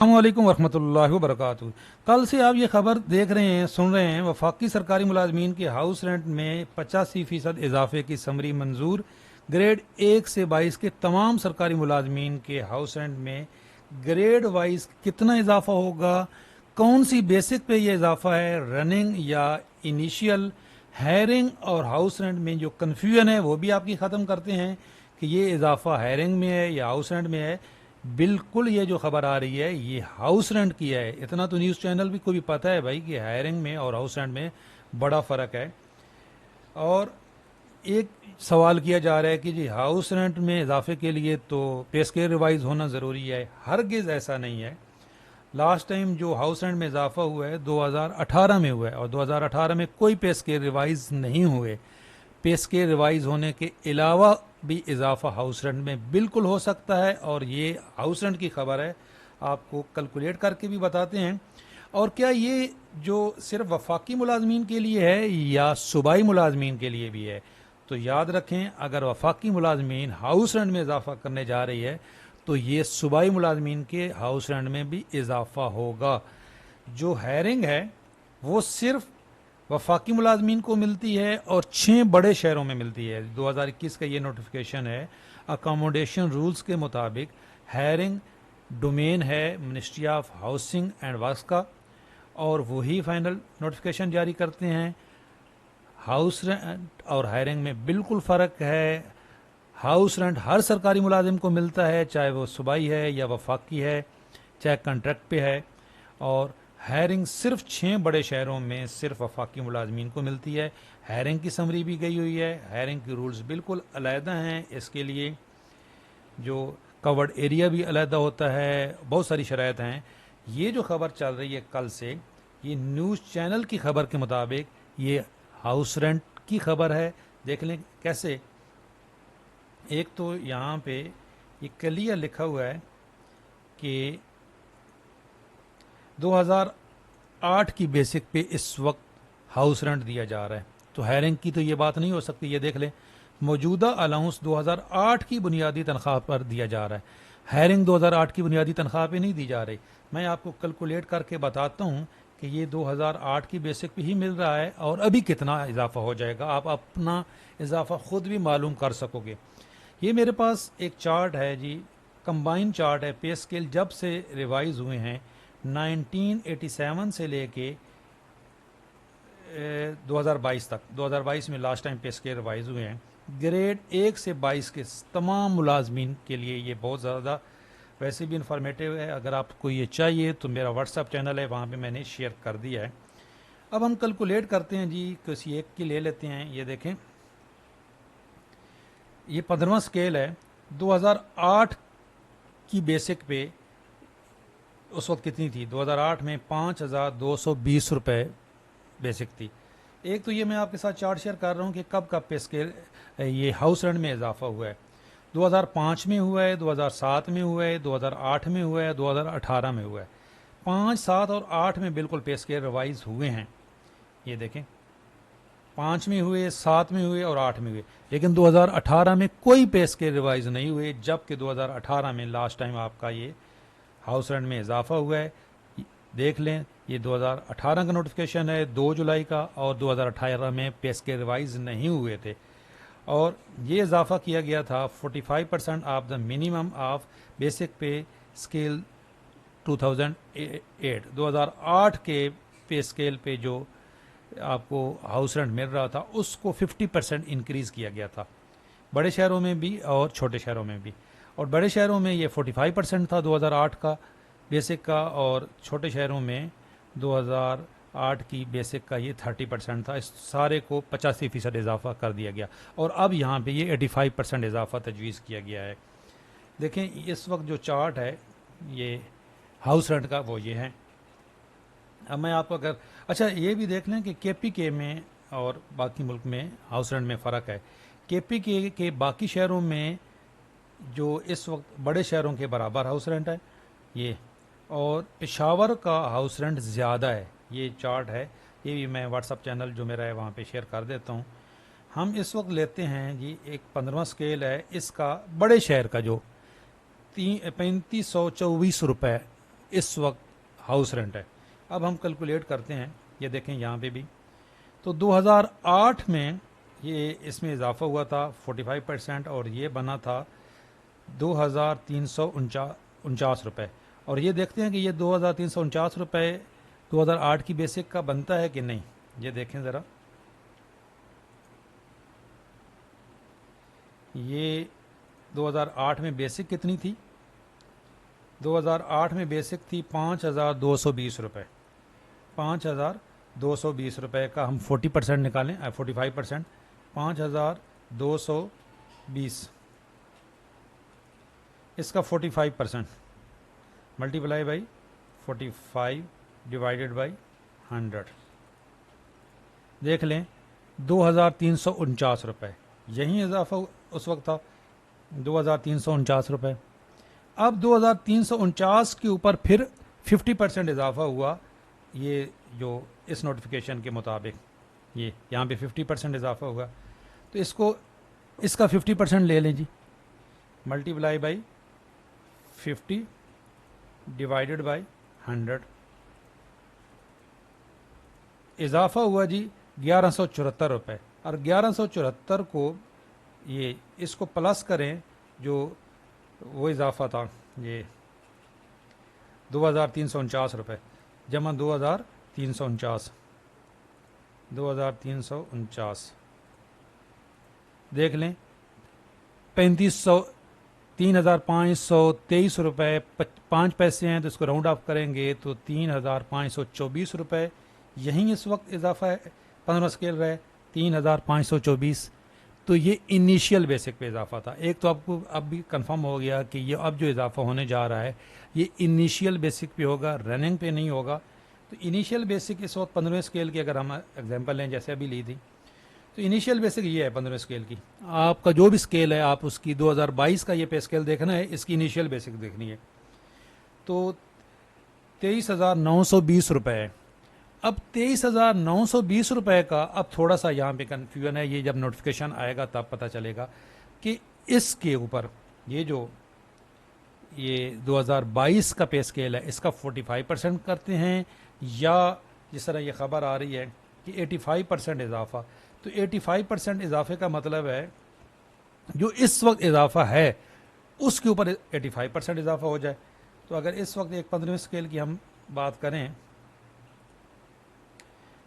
अस्सलामुअलैकुम वरहमतुल्लाहि वबरकातुहू। कल से आप ये खबर देख रहे हैं, सुन रहे हैं, वफाकी सरकारी मुलाजमीन के हाउस रेंट में 85% इजाफे की समरी मंजूर। ग्रेड 1 से 22 के तमाम सरकारी मुलाजमीन के हाउस रेंट में ग्रेड वाइज कितना इजाफा होगा, कौन सी बेसिक पे ये इजाफा है, रनिंग या इनिशियल, हायरिंग और हाउस रेंट में जो कन्फ्यूजन है वो भी आपकी ख़त्म करते हैं कि ये इजाफा हायरिंग में है या हाउस रेंट में है। बिल्कुल, ये जो खबर आ रही है ये हाउस रेंट की है। इतना तो न्यूज़ चैनल भी को भी पता है भाई कि हायरिंग में और हाउस रेंट में बड़ा फ़र्क है। और एक सवाल किया जा रहा है कि जी हाउस रेंट में इजाफे के लिए तो पे स्केल रिवाइज होना ज़रूरी है। हरगिज़ ऐसा नहीं है। लास्ट टाइम जो हाउस रेंट में इजाफा हुआ है 2018 में हुआ है और 2018 में कोई पे स्केल रिवाइज नहीं हुए। पे स्केल रिवाइज होने के अलावा भी इजाफा हाउस रेंट में बिल्कुल हो सकता है और ये हाउस रेंट की खबर है, आपको कैलकुलेट करके भी बताते हैं। और क्या ये जो सिर्फ वफाकी मुलाजमीन के लिए है या सूबाई मुलाजमीन के लिए भी है? तो याद रखें, अगर वफाकी मुलाजमीन हाउस रेंट में इजाफा करने जा रही है तो ये सूबाई मुलाजमीन के हाउस रेंट में भी इजाफा होगा। जो हायरिंग है वो सिर्फ वफाकी मुलाजमीन को मिलती है और 6 बड़े शहरों में मिलती है। 2021 का ये नोटिफिकेशन है। अकोमोडेशन रूल्स के मुताबिक हायरिंग डोमेन है ministry of housing and works का और वही फाइनल नोटिफिकेशन जारी करते हैं। हाउस रेंट और हायरिंग में बिल्कुल फ़र्क है। हाउस रेंट हर सरकारी मुलाजिम को मिलता है, चाहे वो सूबाई है या वफाकी है, चाहे कॉन्ट्रैक्ट पे है। और हायरिंग सिर्फ 6 बड़े शहरों में सिर्फ वफाकी मुलाजमीन को मिलती है। हायरिंग की समरी भी गई हुई है। हायरिंग के रूल्स बिल्कुल अलहदा हैं। इसके लिए जो कवर्ड एरिया भी अलहदा होता है, बहुत सारी शराइत हैं। ये जो खबर चल रही है कल से, ये न्यूज़ चैनल की खबर के मुताबिक ये हाउस रेंट की खबर है। देख लें कैसे। एक तो यहाँ पे ये क्लियर लिखा हुआ है कि 2008 की बेसिक पे इस वक्त हाउस रेंट दिया जा रहा है। तो हायरिंग की तो ये बात नहीं हो सकती। ये देख लें, मौजूदा अलाउंस 2008 की बुनियादी तनख्वाह पर दिया जा रहा है। हायरिंग 2008 की बुनियादी तनख्वाह पे नहीं दी जा रही। मैं आपको कैलकुलेट करके बताता हूँ कि ये 2008 की बेसिक पे ही मिल रहा है और अभी कितना इजाफा हो जाएगा, आप अपना इजाफा खुद भी मालूम कर सकोगे। ये मेरे पास एक चार्ट है जी, कंबाइन चार्ट है। पे स्केल जब से रिवाइज हुए हैं 1987 से लेके 2022 तक, 2022 में लास्ट टाइम पे स्केल रिवाइज हुए हैं। ग्रेड 1 से 22 के तमाम मुलाजमीन के लिए ये बहुत ज़्यादा वैसे भी इंफॉर्मेटिव है। अगर आपको ये चाहिए तो मेरा व्हाट्सअप चैनल है, वहाँ पे मैंने शेयर कर दिया है। अब हम कैलकुलेट करते हैं जी, किसी एक की ले लेते हैं। ये देखें, ये 15वां स्केल है। 2008 की बेसिक पे उस वक्त कितनी थी? 2008 में 5,220 रुपये बेसिक थी। एक तो ये मैं आपके साथ चार्ट शेयर कर रहा हूँ कि कब कब पे स्केल ये हाउस रेंट में इजाफा हुआ है। 2005 में हुआ है, 2007 में हुआ है, 2008 में हुआ है, 2018 में हुआ है। 5, 7 और 8 में बिल्कुल पे स्केल रिवाइज हुए हैं। ये देखें, 5 में हुए, 7 में हुए और 8 में हुए। लेकिन 2018 में कोई पे स्केल रिवाइज नहीं हुए, जबकि 2018 में लास्ट टाइम आपका ये हाउस रेंट में इजाफा हुआ है। देख लें, ये 2018 का नोटिफिकेशन है 2 जुलाई का, और 2018 में पे स्केल रिवाइज नहीं हुए थे। और ये इजाफा किया गया था 45% of the minimum of basic पे स्केल 2008 के पे स्केल पे जो आपको हाउस रेंट मिल रहा था उसको 50% इंक्रीज़ किया गया था, बड़े शहरों में भी और छोटे शहरों में भी। और बड़े शहरों में ये 45% था 2008 का बेसिक का, और छोटे शहरों में 2008 की बेसिक का ये 30% था। इस सारे को 85% इजाफा कर दिया गया और अब यहाँ पे ये 85% इजाफा तजवीज़ किया गया है। देखें, इस वक्त जो चार्ट है ये हाउस रेंट का वो ये है। अब मैं आपको अगर अच्छा ये भी देख लें कि केपीके में और बाकी मुल्क में हाउस रेंट में फ़र्क है। केपीके के बाकी शहरों में जो इस वक्त बड़े शहरों के बराबर हाउस रेंट है ये, और पेशावर का हाउस रेंट ज़्यादा है। ये चार्ट है, ये भी मैं व्हाट्सअप चैनल जो मेरा है वहाँ पे शेयर कर देता हूँ। हम इस वक्त लेते हैं जी, एक 15वां स्केल है इसका, बड़े शहर का जो 3524 रुपये इस वक्त हाउस रेंट है। अब हम कैलकुलेट करते हैं, ये देखें यहाँ पे भी, तो 2008 में ये इसमें इजाफा हुआ था 45% और ये बना था 2,349 रुपये। और ये देखते हैं कि ये 2,349 रुपये 2008 की बेसिक का बनता है कि नहीं। ये देखें ज़रा, ये 2008 में बेसिक कितनी थी? 2008 में बेसिक थी 5,220 रुपये। 5,220 रुपये का हम 40% निकालें, 45%, 5,220 इसका 45% मल्टीप्लाई बाई 45 डिवाइडेड बाई 100। देख लें 2,349 रुपये, यही इजाफा उस वक्त था 2,349 रुपये। अब 2,349 के ऊपर फिर 50% इजाफा हुआ, ये जो इस नोटिफिकेशन के मुताबिक ये यहाँ पे 50% इजाफा हुआ, तो इसका 50% ले लें जी, मल्टीप्लाई बाई 50 डिवाइडेड बाई 100। इजाफा हुआ जी 1174 रुपये। और 1174 को ये इसको प्लस करें जो वो इजाफा था, ये 2,349 रुपये जमा 2,349 देख लें 3,523 रुपये 5 पैसे हैं, तो इसको राउंड ऑफ करेंगे तो 3,524 रुपये यहीं इस वक्त इजाफा है 15 स्केल रहे 3,524। तो ये इनिशियल बेसिक पे इजाफा था। एक तो आपको अब भी कंफर्म हो गया कि ये अब जो इजाफा होने जा रहा है ये इनिशियल बेसिक पे होगा, रनिंग पे नहीं होगा। तो इनिशियल बेसिक इस वक्त 15वें स्केल की अगर हम एग्जांपल लें, जैसे अभी ली थी, तो इनिशियल बेसिक ये है 15वें स्केल की। आपका जो भी स्केल है आप उसकी 2022 का ये पे स्केल देखना है, इसकी इनिशियल बेसिक देखनी है। तो 23,920 रुपये है। अब 23,920 रुपये का अब थोड़ा सा यहाँ पे कन्फ्यूजन है, ये जब नोटिफिकेशन आएगा तब पता चलेगा कि इसके ऊपर ये जो ये 2022 का पे स्केल है इसका 45% करते हैं, या जिस तरह ये खबर आ रही है कि 85% इजाफा। तो 85% इजाफे का मतलब है जो इस वक्त इजाफा है उसके ऊपर 85% इजाफा हो जाए। तो अगर इस वक्त एक 15वें स्केल की हम बात करें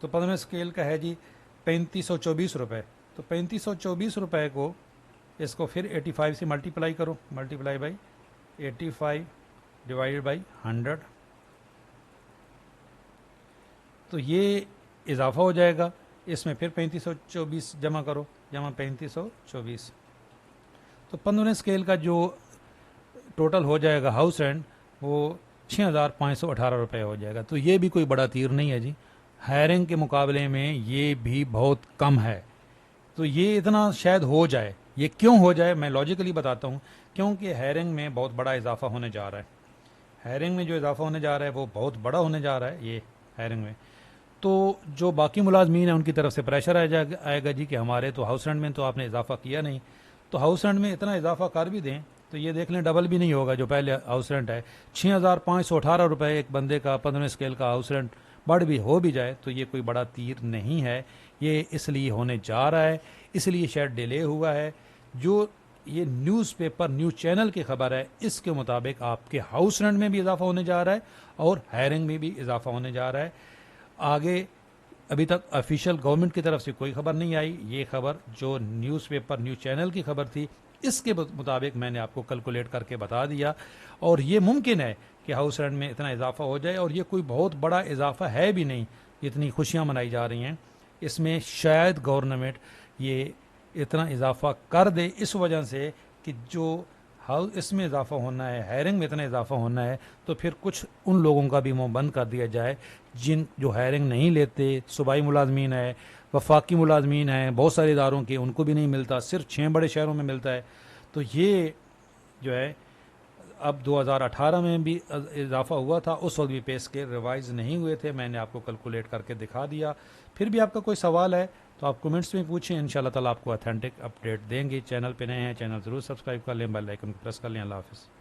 तो 15वें स्केल का है जी 3,524 रुपये। तो 3,524 रुपये को इसको फिर 85 से मल्टीप्लाई करो, मल्टीप्लाई बाई 85 डिवाइडेड बाई 100, तो ये इजाफा हो जाएगा। इसमें फिर 3,524 जमा करो, जमा 3,524, तो 15वें स्केल का जो टोटल हो जाएगा हाउस रेंट वो 6,518 रुपये हो जाएगा। तो ये भी कोई बड़ा तीर नहीं है जी, हायरिंग के मुकाबले में ये भी बहुत कम है। तो ये इतना शायद हो जाए, ये क्यों हो जाए मैं लॉजिकली बताता हूँ। क्योंकि हायरिंग में बहुत बड़ा इजाफा होने जा रहा है, हायरिंग में जो इजाफा होने जा रहा है वो बहुत बड़ा होने जा रहा है ये हायरिंग में। तो जो बाकी मुलाजमीन हैं उनकी तरफ से प्रेशर आएगा जी कि हमारे तो हाउस रेंट में तो आपने इजाफा किया नहीं, तो हाउस रेंट में इतना इजाफा कर भी दें तो ये देख लें डबल भी नहीं होगा जो पहले हाउस रेंट है। 6,518 रुपये एक बंदे का 15वें स्केल का हाउस रेंट बढ़ भी हो भी जाए तो ये कोई बड़ा तीर नहीं है। ये इसलिए होने जा रहा है, इसलिए शायद डिले हुआ है। जो ये न्यूज़पेपर न्यूज़ चैनल की खबर है इसके मुताबिक आपके हाउस रेंट में भी इजाफा होने जा रहा है और हायरिंग में भी इजाफा होने जा रहा है। आगे अभी तक ऑफिशियल गवर्नमेंट की तरफ से कोई खबर नहीं आई, ये खबर जो न्यूज़पेपर न्यूज़ चैनल की खबर थी इसके मुताबिक मैंने आपको कैलकुलेट करके बता दिया। और ये मुमकिन है कि हाउस रेंट में इतना इजाफा हो जाए, और ये कोई बहुत बड़ा इजाफा है भी नहीं, इतनी खुशियां मनाई जा रही हैं। इसमें शायद गवर्नमेंट ये इतना इजाफा कर दे इस वजह से कि जो हाउस इसमें इजाफा होना है, हायरिंग में इतना इजाफा होना है, तो फिर कुछ उन लोगों का भी मुंह बंद कर दिया जाए जिन जो हायरिंग नहीं लेते। सूबाई मुलाजमीन है, वफाकी मुलाजमीन हैं, बहुत सारे इदारों के उनको भी नहीं मिलता, सिर्फ 6 बड़े शहरों में मिलता है। तो ये जो है अब 2018 में भी इजाफा हुआ था, उस वक्त भी पे स्केल रिवाइज नहीं हुए थे, मैंने आपको कैलकुलेट करके दिखा दिया। फिर भी आपका कोई सवाल है तो आप कमेंट्स में पूछें, इंशाल्लाह ताला आपको ऑथेंटिक अपडेट देंगे। चैनल पे नए हैं चैनल ज़रूर सब्सक्राइब कर लें, बेल आइकन को प्रेस कर लें। अल्लाह हाफ़िज़।